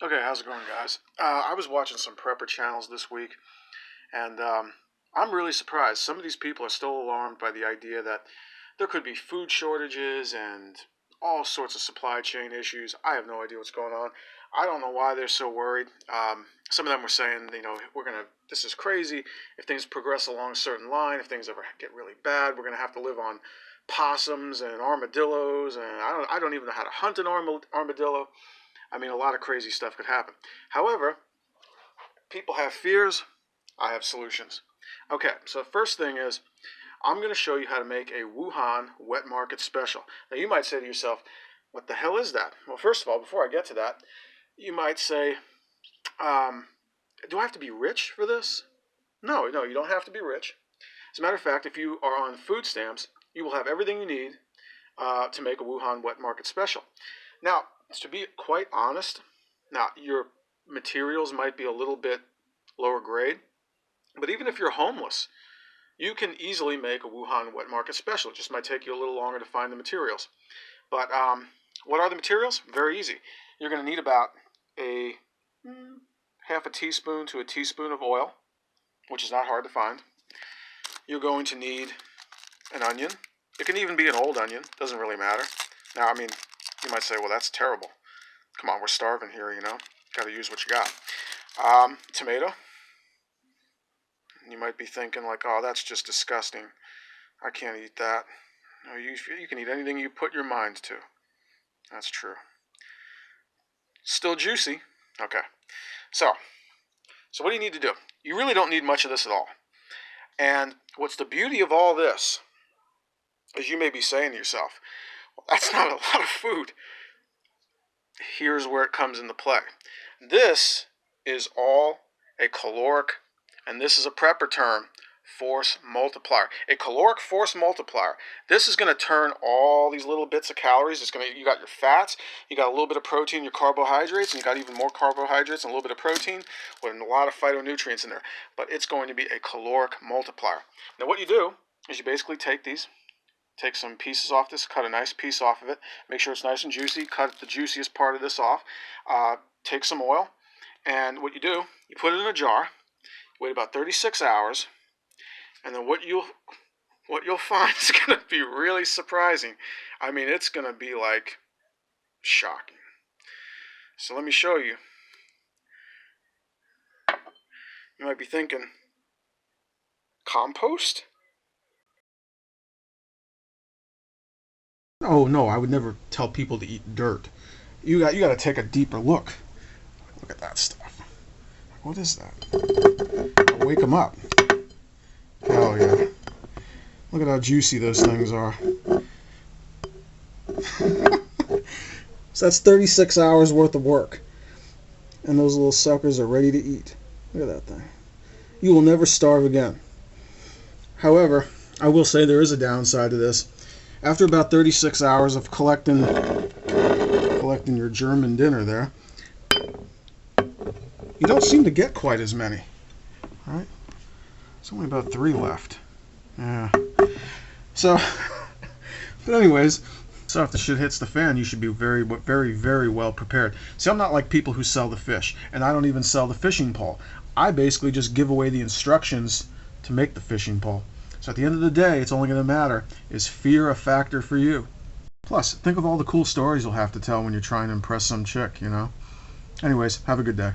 Okay, how's it going, guys? I was watching some prepper channels this week, and I'm really surprised. Some of these people are still alarmed by the idea that there could be food shortages and all sorts of supply chain issues. I have no idea what's going on. I don't know why they're so worried. Some of them were saying, this is crazy. If things progress along a certain line, if things ever get really bad, we're gonna have to live on possums and armadillos, and I don't even know how to hunt an armadillo. I mean, a lot of crazy stuff could happen. However, people have fears. I have solutions. Okay, so the first thing is I'm going to show you how to make a Wuhan Wet-Market Special. Now, you might say to yourself, what the hell is that? Well, first of all, before I get to that, you might say, do I have to be rich for this? No, you don't have to be rich. As a matter of fact, if you are on food stamps, you will have everything you need to make a Wuhan Wet-Market Special. Now, to be quite honest, now your materials might be a little bit lower grade, but even if you're homeless, you can easily make a Wuhan Wet-Market Special. It just might take you a little longer to find the materials. But what are the materials? Very easy. You're going to need about a half a teaspoon to a teaspoon of oil, which is not hard to find. You're going to need an onion. It can even be an old onion. Doesn't really matter. Now, I mean, you might say, well, that's terrible. Come on, we're starving here, Got to use what you got. Tomato. You might be thinking like, oh, that's just disgusting. I can't eat that. No, you can eat anything you put your mind to. That's true. Still juicy. Okay. So what do you need to do? You really don't need much of this at all. And what's the beauty of all this is you may be saying to yourself, well, that's not a lot of food. Here's where it comes into play. This is all a caloric, and this is a prepper term, force multiplier. A caloric force multiplier. This is going to turn all these little bits of calories. You got your fats, you got a little bit of protein, your carbohydrates, and you got even more carbohydrates and a little bit of protein with a lot of phytonutrients in there. But it's going to be a caloric multiplier. Now what you do is you basically take some pieces off this, cut a nice piece off of it, make sure it's nice and juicy, cut the juiciest part of this off, take some oil, and what you do, you put it in a jar, wait about 36 hours, and then what you'll find is going to be really surprising. I mean, it's going to be like shocking. So let me show you. You might be thinking, compost? Oh no, I would never tell people to eat dirt. You got to take a deeper look. Look at that stuff. What is that? I'll wake them up. Hell yeah. Look at how juicy those things are. So that's 36 hours worth of work. And those little suckers are ready to eat. Look at that thing. You will never starve again. However, I will say there is a downside to this. After about 36 hours of collecting your German dinner there, you don't seem to get quite as many. Right? There's only about 3 left. Yeah. So, but anyways, so if the shit hits the fan, you should be very, very, very well prepared. See, I'm not like people who sell the fish, and I don't even sell the fishing pole. I basically just give away the instructions to make the fishing pole. So at the end of the day, it's only going to matter, is fear a factor for you? Plus, think of all the cool stories you'll have to tell when you're trying to impress some chick, Anyways, have a good day.